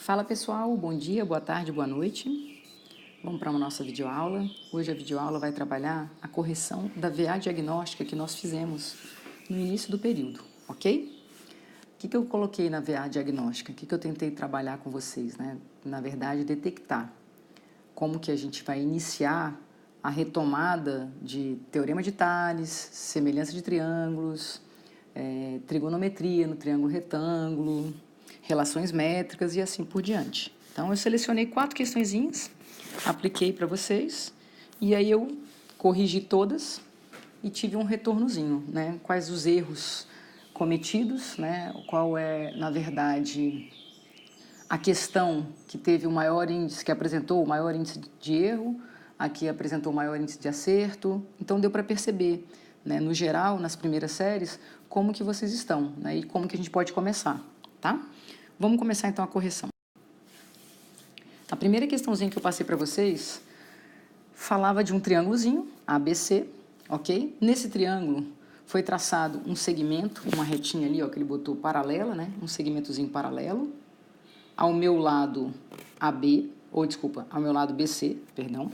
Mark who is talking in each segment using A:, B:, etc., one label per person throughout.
A: Fala pessoal, bom dia, boa tarde, boa noite. Vamos para a nossa videoaula. Hoje a videoaula vai trabalhar a correção da VA diagnóstica que nós fizemos no início do período, ok? O que eu coloquei na VA diagnóstica? O que eu tentei trabalhar com vocês, né? Na verdade, detectar como que a gente vai iniciar a retomada de teorema de Tales, semelhança de triângulos, trigonometria no triângulo retângulo, relações métricas e assim por diante. Então, eu selecionei 4 questõezinhas, apliquei para vocês, e aí eu corrigi todas e tive um retornozinho, né? Quais os erros cometidos, né? Qual é, na verdade, a questão que teve o maior índice, que apresentou o maior índice de erro, a que apresentou o maior índice de acerto. Então, deu para perceber, né, no geral, nas primeiras séries, como que vocês estão, né, e como que a gente pode começar, tá? Vamos começar, então, a correção. A primeira questãozinha que eu passei para vocês falava de um triângulozinho, ABC, ok? Nesse triângulo foi traçado um segmento, uma retinha ali, ó, que ele botou paralela, né? Um segmentozinho paralelo. Ao meu lado AB, ou desculpa, ao meu lado BC, perdão.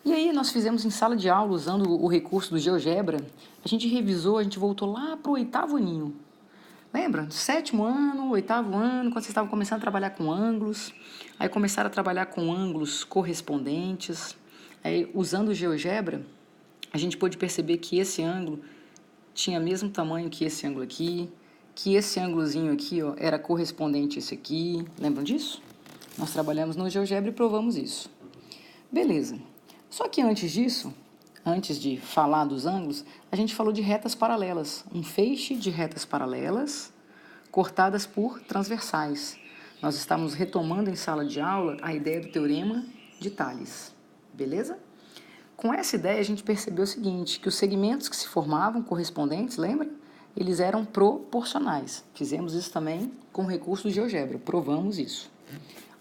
A: E aí nós fizemos em sala de aula, usando o recurso do GeoGebra, a gente revisou, a gente voltou lá para o 8º aninho. Lembra? 7º ano, 8º ano, quando vocês estavam começando a trabalhar com ângulos, aí começaram a trabalhar com ângulos correspondentes, aí usando o GeoGebra, a gente pôde perceber que esse ângulo tinha o mesmo tamanho que esse ângulo aqui, que esse ângulozinho aqui, ó, era correspondente a esse aqui. Lembram disso? Nós trabalhamos no GeoGebra e provamos isso. Beleza. Só que antes disso, antes de falar dos ângulos, a gente falou de retas paralelas. Um feixe de retas paralelas cortadas por transversais. Nós estamos retomando em sala de aula a ideia do teorema de Tales. Beleza? Com essa ideia, a gente percebeu o seguinte, que os segmentos que se formavam correspondentes, lembra? Eles eram proporcionais. Fizemos isso também com o recurso do GeoGebra, provamos isso.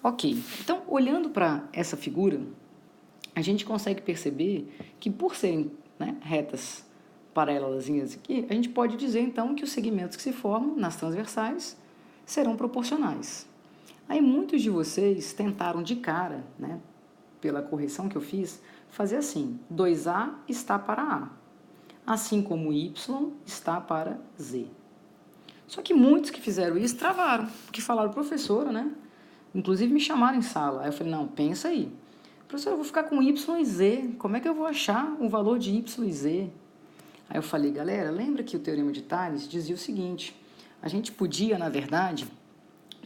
A: Ok, então, olhando para essa figura, a gente consegue perceber que por serem, né, retas paralelazinhas aqui, a gente pode dizer, então, que os segmentos que se formam nas transversais serão proporcionais. Aí muitos de vocês tentaram de cara, né, pela correção que eu fiz, fazer assim, 2A está para A, assim como Y está para Z. Só que muitos que fizeram isso travaram, porque falaram, professora, né? Inclusive me chamaram em sala. Aí eu falei, não, pensa aí. Professor, eu vou ficar com Y e Z, como é que eu vou achar o valor de Y e Z? Aí eu falei, galera, lembra que o teorema de Tales dizia o seguinte, a gente podia, na verdade,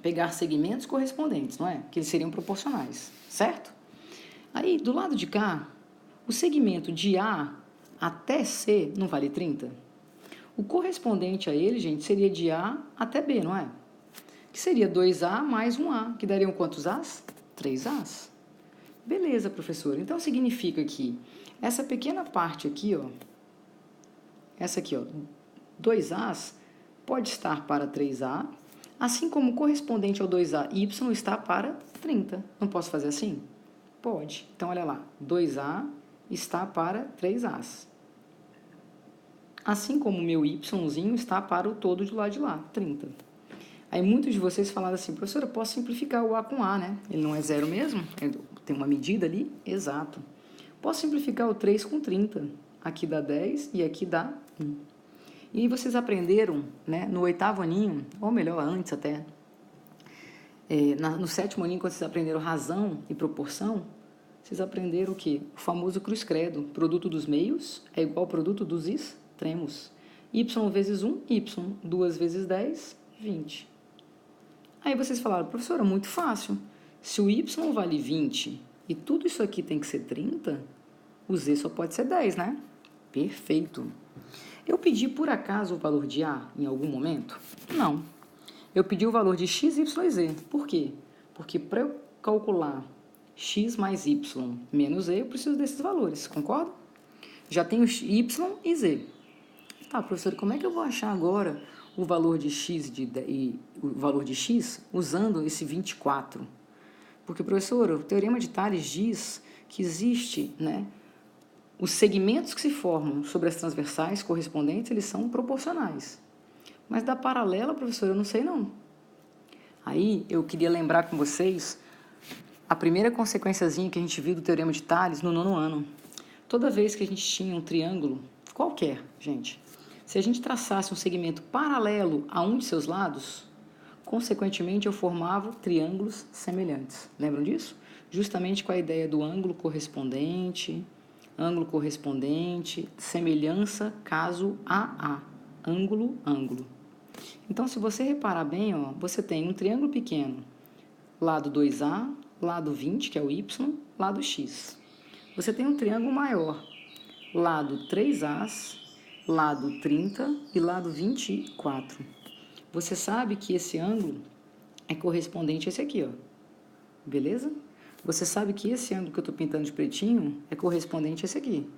A: pegar segmentos correspondentes, não é? Que eles seriam proporcionais, certo? Aí, do lado de cá, o segmento de A até C não vale 30? O correspondente a ele, gente, seria de A até B, não é? Que seria 2A mais 1A, que dariam quantos As? 3 As. Beleza, professor. Então, significa que essa pequena parte aqui, ó, essa aqui, ó, 2 As, pode estar para 3A, assim como o correspondente ao 2A, Y, está para 30. Não posso fazer assim? Pode. Então, olha lá, 2A está para 3As. Assim como o meu Yzinho está para o todo de lá de lá, 30. Aí muitos de vocês falaram assim, professora, eu posso simplificar o A com A, né? Ele não é zero mesmo? Tem uma medida ali? Exato. Posso simplificar o 3 com 30. Aqui dá 10 e aqui dá 1. E aí vocês aprenderam, né, no 8º aninho, ou melhor, antes até, no 7º aninho, quando vocês aprenderam razão e proporção, vocês aprenderam o quê? O famoso cruz credo, produto dos meios é igual ao produto dos extremos. Y vezes 1, Y. 2 vezes 10, 20. Aí vocês falaram, professora, muito fácil. Se o Y vale 20 e tudo isso aqui tem que ser 30, o Z só pode ser 10, né? Perfeito. Eu pedi por acaso o valor de A em algum momento? Não. Eu pedi o valor de X, Y e Z. Por quê? Porque para eu calcular X mais Y menos Z, eu preciso desses valores, concorda? Já tenho Y e Z. Tá, professor, como é que eu vou achar agora o valor de X e o valor de X usando esse 24? Porque, professor, o teorema de Tales diz que existe, né, os segmentos que se formam sobre as transversais correspondentes, eles são proporcionais. Mas da paralela, professor, eu não sei não. Aí, eu queria lembrar com vocês a primeira consequenciazinha que a gente viu do Teorema de Tales no 9º ano. Toda vez que a gente tinha um triângulo, qualquer, gente, se a gente traçasse um segmento paralelo a um de seus lados, consequentemente eu formava triângulos semelhantes. Lembram disso? Justamente com a ideia do ângulo correspondente, semelhança caso AA, ângulo, ângulo. Então, se você reparar bem, ó, você tem um triângulo pequeno, lado 2A, lado 20, que é o Y, lado X. Você tem um triângulo maior, lado 3As, lado 30 e lado 24. Você sabe que esse ângulo é correspondente a esse aqui, ó. Beleza? Você sabe que esse ângulo que eu estou pintando de pretinho é correspondente a esse aqui.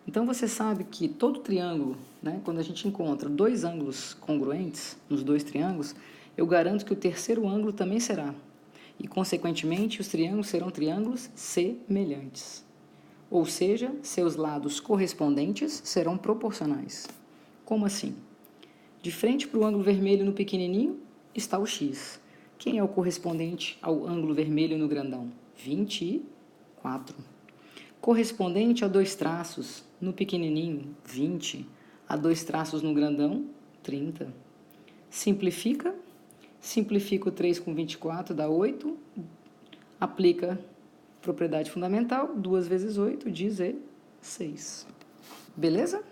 A: Então, você sabe que todo triângulo, né, quando a gente encontra dois ângulos congruentes nos dois triângulos, eu garanto que o terceiro ângulo também será. E, consequentemente, os triângulos serão triângulos semelhantes. Ou seja, seus lados correspondentes serão proporcionais. Como assim? De frente para o ângulo vermelho no pequenininho está o X. Quem é o correspondente ao ângulo vermelho no grandão? 24. Correspondente a dois traços no pequenininho, 20. A dois traços no grandão, 30. Simplifica. Simplifica o 3 com 24, dá 8. Aplica propriedade fundamental, 2 vezes 8, 16. Beleza?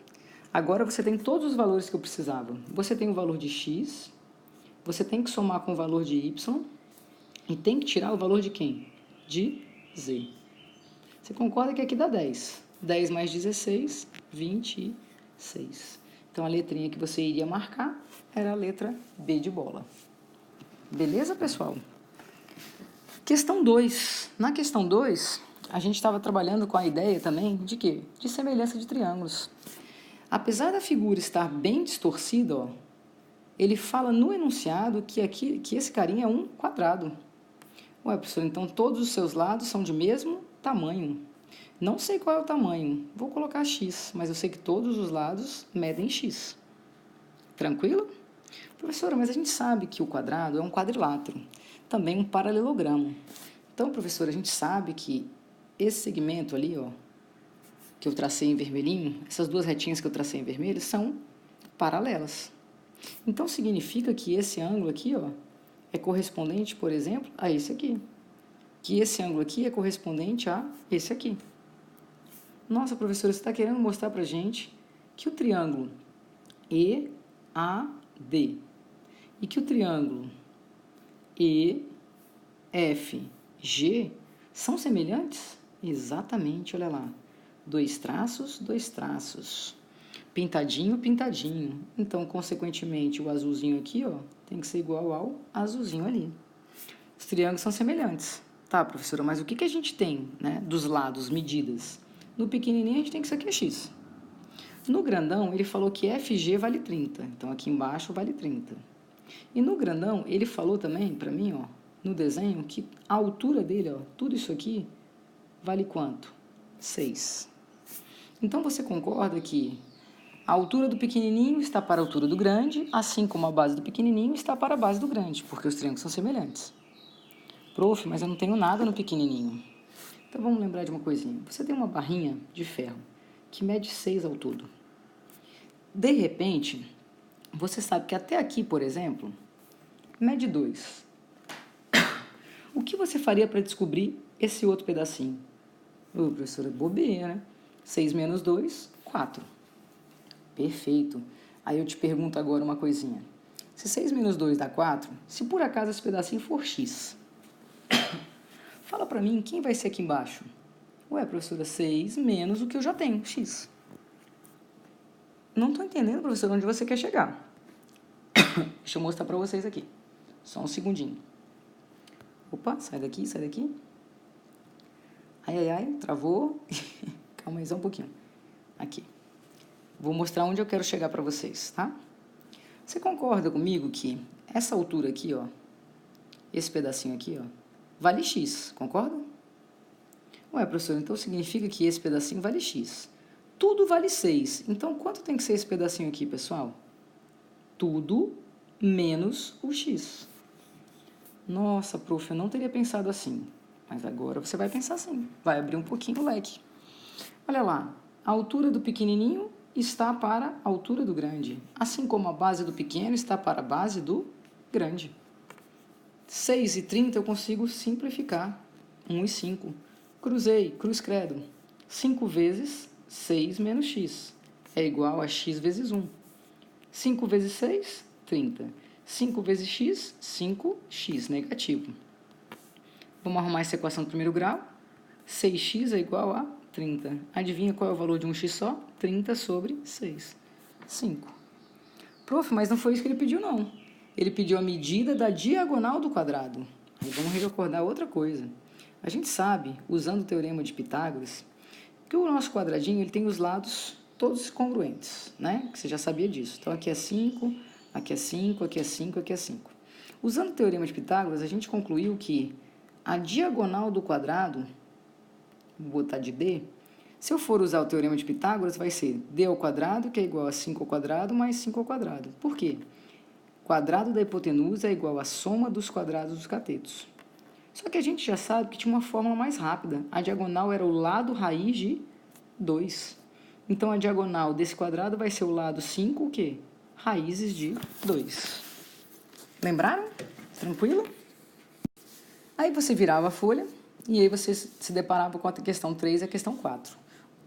A: Agora você tem todos os valores que eu precisava. Você tem o valor de x, você tem que somar com o valor de y e tem que tirar o valor de quem? De z. Você concorda que aqui dá 10. 10 mais 16, 26. Então, a letrinha que você iria marcar era a letra B de bola. Beleza, pessoal? Questão 2. Na questão 2, a gente estava trabalhando com a ideia também de quê? De semelhança de triângulos. Apesar da figura estar bem distorcida, ó, ele fala no enunciado que esse carinha é um quadrado. Ué, professor, então todos os seus lados são de mesmo tamanho. Não sei qual é o tamanho, vou colocar x, mas eu sei que todos os lados medem x. Tranquilo? Professora, mas a gente sabe que o quadrado é um quadrilátero, também um paralelogramo. Então, professora, a gente sabe que esse segmento ali, ó, que eu tracei em vermelhinho, essas duas retinhas que eu tracei em vermelho, são paralelas. Então, significa que esse ângulo aqui, ó, é correspondente, por exemplo, a esse aqui. Que esse ângulo aqui é correspondente a esse aqui. Nossa, professora, você está querendo mostrar para a gente que o triângulo EAD e que o triângulo EFG são semelhantes? Exatamente, olha lá. Dois traços, pintadinho, pintadinho. Então, consequentemente, o azulzinho aqui, ó, tem que ser igual ao azulzinho ali. Os triângulos são semelhantes. Tá, professora, mas o que a gente tem, né, dos lados, medidas? No pequenininho, a gente tem que isso aqui é x. No grandão, ele falou que FG vale 30. Então, aqui embaixo vale 30. E no grandão, ele falou também, para mim, ó, no desenho, que a altura dele, ó, tudo isso aqui, vale quanto? 6. Então, você concorda que a altura do pequenininho está para a altura do grande, assim como a base do pequenininho está para a base do grande, porque os triângulos são semelhantes. Prof, mas eu não tenho nada no pequenininho. Então, vamos lembrar de uma coisinha. Você tem uma barrinha de ferro que mede 6 ao todo. De repente, você sabe que até aqui, por exemplo, mede 2. O que você faria para descobrir esse outro pedacinho? Ô, professora, bobeira, né? 6 menos 2, 4. Perfeito. Aí eu te pergunto agora uma coisinha. Se 6 menos 2 dá 4, se por acaso esse pedacinho for x, fala para mim quem vai ser aqui embaixo? Ué, professora, 6 menos o que eu já tenho, x. Não estou entendendo, professora, onde você quer chegar. Deixa eu mostrar para vocês aqui. Só um segundinho. Opa, sai daqui, sai daqui. Ai, ai, ai, travou. Calma aí, só um pouquinho. Aqui. Vou mostrar onde eu quero chegar para vocês, tá? Você concorda comigo que essa altura aqui, ó, esse pedacinho aqui, ó, vale x, concorda? Ué, professor, então significa que esse pedacinho vale x. Tudo vale 6. Então, quanto tem que ser esse pedacinho aqui, pessoal? Tudo menos o x. Nossa, prof, eu não teria pensado assim. Mas agora você vai pensar assim, vai abrir um pouquinho o leque. Olha lá, a altura do pequenininho está para a altura do grande, assim como a base do pequeno está para a base do grande. 6 e 30 eu consigo simplificar. 1 e 5. Cruzei, cruz credo. 5 vezes 6 menos x é igual a x vezes 1. 5 vezes 6, 30. 5 vezes x, 5x negativo. Vamos arrumar essa equação do primeiro grau. 6x é igual a 30. Adivinha qual é o valor de um x só? 30 sobre 6. 5. Prof, mas não foi isso que ele pediu, não. Ele pediu a medida da diagonal do quadrado. Aí vamos recordar outra coisa. A gente sabe, usando o teorema de Pitágoras, que o nosso quadradinho ele tem os lados todos congruentes, né? Que você já sabia disso. Então, aqui é 5, aqui é 5, aqui é 5, aqui é 5. Usando o teorema de Pitágoras, a gente concluiu que a diagonal do quadrado, vou botar de D, se eu for usar o teorema de Pitágoras, vai ser D ao quadrado, que é igual a 5 ao quadrado, mais 5 ao quadrado. Por quê? Quadrado da hipotenusa é igual à soma dos quadrados dos catetos. Só que a gente já sabe que tinha uma fórmula mais rápida. A diagonal era o lado raiz de 2. Então, a diagonal desse quadrado vai ser o lado 5, o quê? Raízes de 2. Lembraram? Tranquilo? Aí você virava a folha e aí você se deparava com a questão 3 e a questão 4.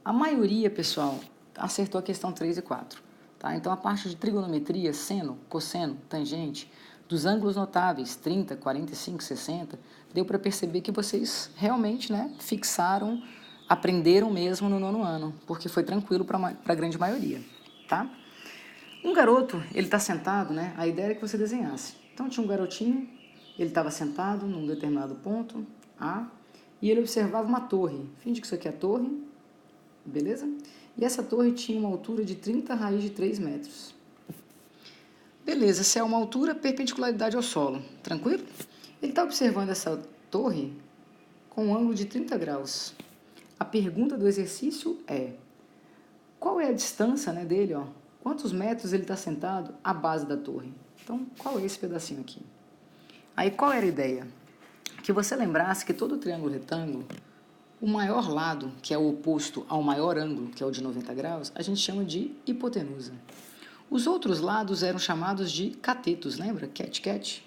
A: A maioria, pessoal, acertou a questão 3 e 4. Tá? Então, a parte de trigonometria, seno, cosseno, tangente, dos ângulos notáveis, 30, 45, 60, deu para perceber que vocês realmente, né, fixaram, aprenderam mesmo no nono ano, porque foi tranquilo para a grande maioria, tá? Um garoto, ele está sentado, né? A ideia era que você desenhasse. Então, tinha um garotinho, ele estava sentado num determinado ponto, A, e ele observava uma torre. Finge que isso aqui é a torre, beleza? E essa torre tinha uma altura de 30 raiz de 3 metros. Beleza, se é uma altura, perpendicularidade ao solo, tranquilo? Ele está observando essa torre com um ângulo de 30 graus. A pergunta do exercício é, qual é a distância, né, dele, ó? Quantos metros ele está sentado à base da torre? Então, qual é esse pedacinho aqui? Aí, qual era a ideia? Que você lembrasse que todo triângulo retângulo, o maior lado, que é o oposto ao maior ângulo, que é o de 90 graus, a gente chama de hipotenusa. Os outros lados eram chamados de catetos, lembra? Cat.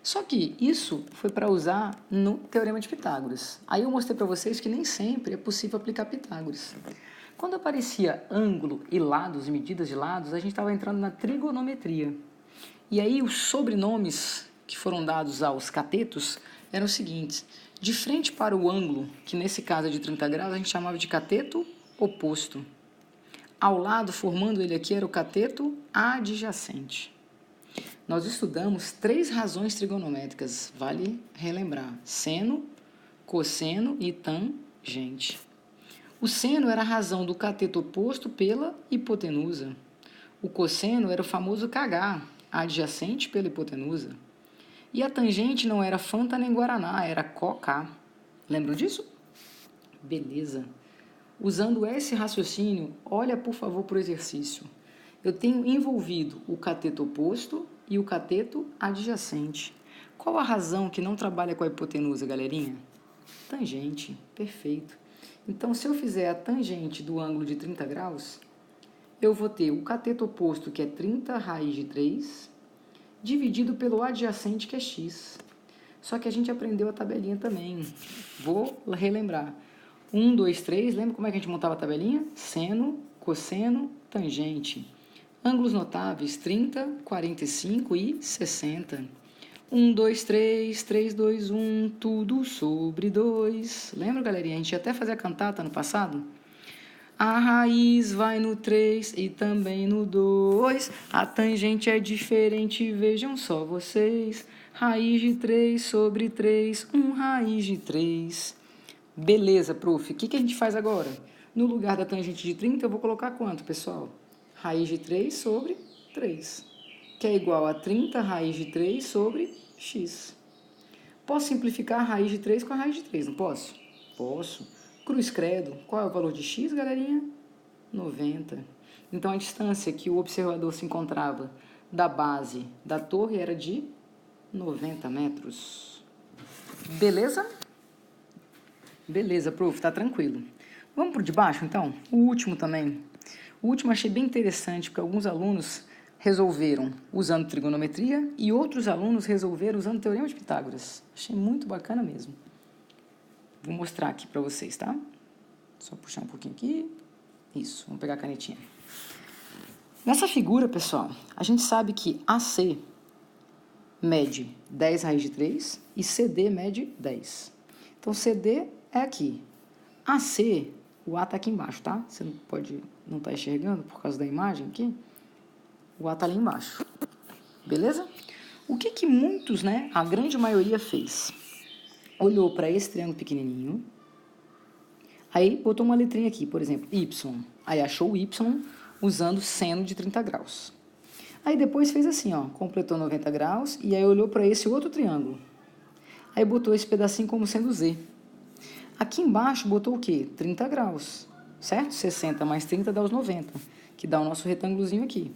A: Só que isso foi para usar no Teorema de Pitágoras. Aí eu mostrei para vocês que nem sempre é possível aplicar Pitágoras. Quando aparecia ângulo e lados, medidas de lados, a gente estava entrando na trigonometria. E aí os sobrenomes que foram dados aos catetos eram os seguintes. De frente para o ângulo, que nesse caso é de 30 graus, a gente chamava de cateto oposto. Ao lado, formando ele aqui, era o cateto adjacente. Nós estudamos 3 razões trigonométricas, vale relembrar: seno, cosseno e tangente. O seno era a razão do cateto oposto pela hipotenusa. O cosseno era o famoso KH, adjacente pela hipotenusa. E a tangente não era Fanta nem Guaraná, era Coca. Lembram disso? Beleza. Usando esse raciocínio, olha por favor para o exercício. Eu tenho envolvido o cateto oposto e o cateto adjacente. Qual a razão que não trabalha com a hipotenusa, galerinha? Tangente, perfeito. Então, se eu fizer a tangente do ângulo de 30 graus, eu vou ter o cateto oposto, que é 30 raiz de 3, dividido pelo adjacente, que é x. Só que a gente aprendeu a tabelinha também. Vou relembrar. 1, 2, 3, lembra como é que a gente montava a tabelinha? Seno, cosseno, tangente. Ângulos notáveis, 30, 45 e 60. 1, 2, 3, 3, 2, 1, tudo sobre 2. Lembra, galerinha? A gente ia até fazer a cantata no passado? A raiz vai no 3 e também no 2. A tangente é diferente, vejam só vocês. Raiz de 3 sobre 3, 1 raiz de 3. Beleza, prof. O que a gente faz agora? No lugar da tangente de 30, eu vou colocar quanto, pessoal? Raiz de 3 sobre 3, que é igual a 30 raiz de 3 sobre x. Posso simplificar a raiz de 3 com a raiz de 3, não posso? Posso. Cruz credo. Qual é o valor de x, galerinha? 90. Então, a distância que o observador se encontrava da base da torre era de 90 metros. Beleza? Beleza, prof, tá tranquilo. Vamos pro de baixo, então? O último também. O último achei bem interessante, porque alguns alunos resolveram usando trigonometria e outros alunos resolveram usando teorema de Pitágoras. Achei muito bacana mesmo. Vou mostrar aqui para vocês, tá? Só puxar um pouquinho aqui. Isso, vamos pegar a canetinha. Nessa figura, pessoal, a gente sabe que AC mede 10 raiz de 3 e CD mede 10. Então, CD é aqui. AC, o A está aqui embaixo, tá? Você não está enxergando por causa da imagem aqui. O A está ali embaixo. Beleza? O que muitos, né, a grande maioria fez? Olhou para esse triângulo pequenininho, aí botou uma letrinha aqui, por exemplo, Y. Aí achou o Y usando seno de 30 graus. Aí depois fez assim, ó, completou 90 graus e aí olhou para esse outro triângulo. Aí botou esse pedacinho como sendo Z. Aqui embaixo botou o quê? 30 graus, certo? 60 mais 30 dá os 90, que dá o nosso retângulozinho aqui.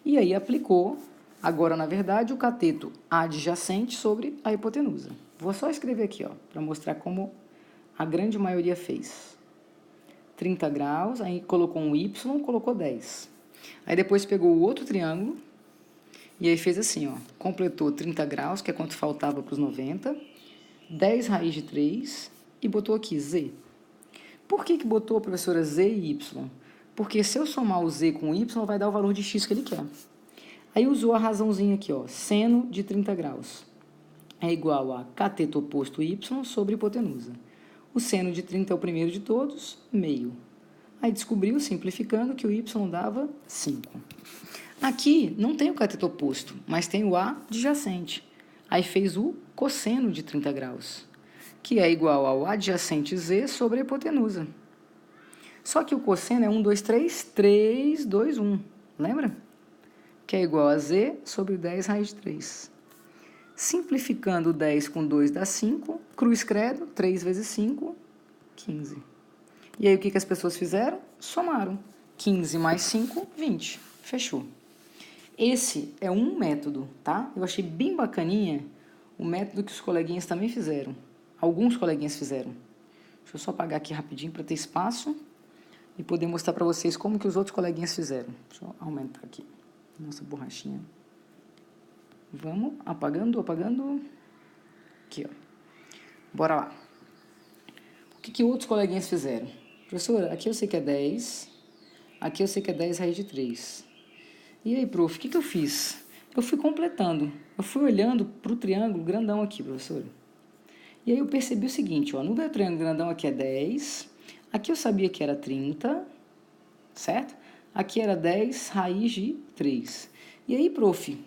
A: E aí aplicou, agora na verdade, o cateto adjacente sobre a hipotenusa. Vou só escrever aqui, ó, para mostrar como a grande maioria fez. 30 graus, aí colocou um Y, colocou 10. Aí depois pegou o outro triângulo e aí fez assim, ó, completou 30 graus, que é quanto faltava para os 90, 10 raiz de 3 e botou aqui Z. Por que botou, professora, Z e Y? Porque se eu somar o Z com o Y, vai dar o valor de X que ele quer. Aí usou a razãozinha aqui, ó, seno de 30 graus é igual a cateto oposto Y sobre hipotenusa. O seno de 30 é o primeiro de todos, meio. Aí descobriu, simplificando, que o Y dava 5. Aqui não tem o cateto oposto, mas tem o adjacente. Aí fez o cosseno de 30 graus, que é igual ao adjacente Z sobre a hipotenusa. Só que o cosseno é 1, 2, 3, 3, 2, 1. Lembra? Que é igual a Z sobre 10 raiz de 3. Simplificando 10 com 2 dá 5. Cruz credo, 3 vezes 5, 15. E aí o que as pessoas fizeram? Somaram. 15 mais 5, 20. Fechou. Esse é um método, tá? Eu achei bem bacaninha o método que os coleguinhas também fizeram. Alguns coleguinhas fizeram. Deixa eu só apagar aqui rapidinho para ter espaço e poder mostrar para vocês como que os outros coleguinhas fizeram. Deixa eu aumentar aqui nossa borrachinha. Vamos apagando. Aqui, ó. Bora lá. O que outros coleguinhas fizeram? Professora, aqui eu sei que é 10. Aqui eu sei que é 10 raiz de 3. E aí, prof, o que eu fiz? Eu fui completando. Eu fui olhando para o triângulo grandão aqui, professora. E aí eu percebi o seguinte, ó. No meu triângulo grandão aqui é 10. Aqui eu sabia que era 30. Certo? Aqui era 10 raiz de 3. E aí, prof,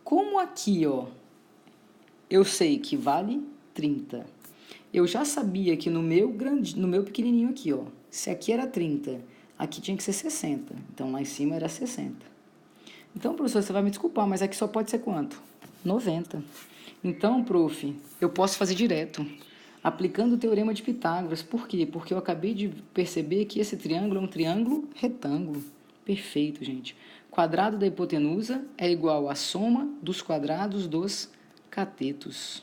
A: como aqui, ó, eu sei que vale 30, eu já sabia que no meu pequenininho aqui, ó, se aqui era 30, aqui tinha que ser 60. Então, lá em cima era 60. Então, professor, você vai me desculpar, mas aqui só pode ser quanto? 90. Então, prof, eu posso fazer direto, aplicando o teorema de Pitágoras. Por quê? Porque eu acabei de perceber que esse triângulo é um triângulo retângulo. Perfeito, gente. Quadrado da hipotenusa é igual à soma dos quadrados dos catetos.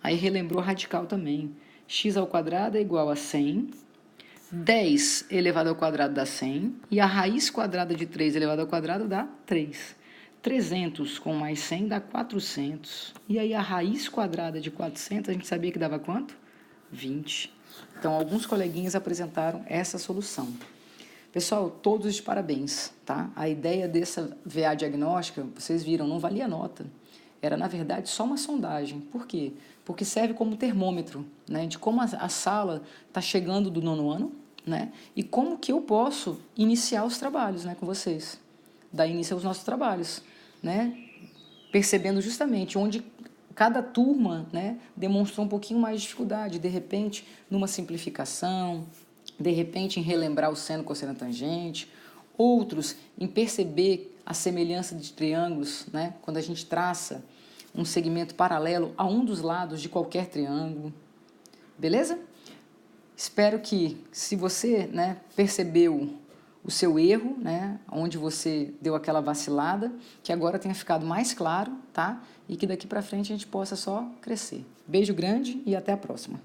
A: Aí relembrou radical também. X ao quadrado é igual a 100. 10 elevado ao quadrado dá 100. E a raiz quadrada de 3 elevado ao quadrado dá 3. 300 com mais 100 dá 400. E aí a raiz quadrada de 400, a gente sabia que dava quanto? 20. Então, alguns coleguinhas apresentaram essa solução. Pessoal, todos de parabéns, tá? A ideia dessa VA diagnóstica, vocês viram, não valia nota. Era, na verdade, só uma sondagem. Por quê? Porque serve como termômetro, né? De como a sala está chegando do 9º ano, né? E como que eu posso iniciar os trabalhos, né, com vocês. Dar início aos nossos trabalhos, né? Percebendo justamente onde cada turma, né, demonstrou um pouquinho mais de dificuldade. De repente, numa simplificação, de repente em relembrar o seno, cosseno, tangente, outros em perceber a semelhança de triângulos, né, quando a gente traça um segmento paralelo a um dos lados de qualquer triângulo. Beleza? Espero que, se você, né, percebeu o seu erro, né, onde você deu aquela vacilada, que agora tenha ficado mais claro, tá? E que daqui para frente a gente possa só crescer. Beijo grande e até a próxima.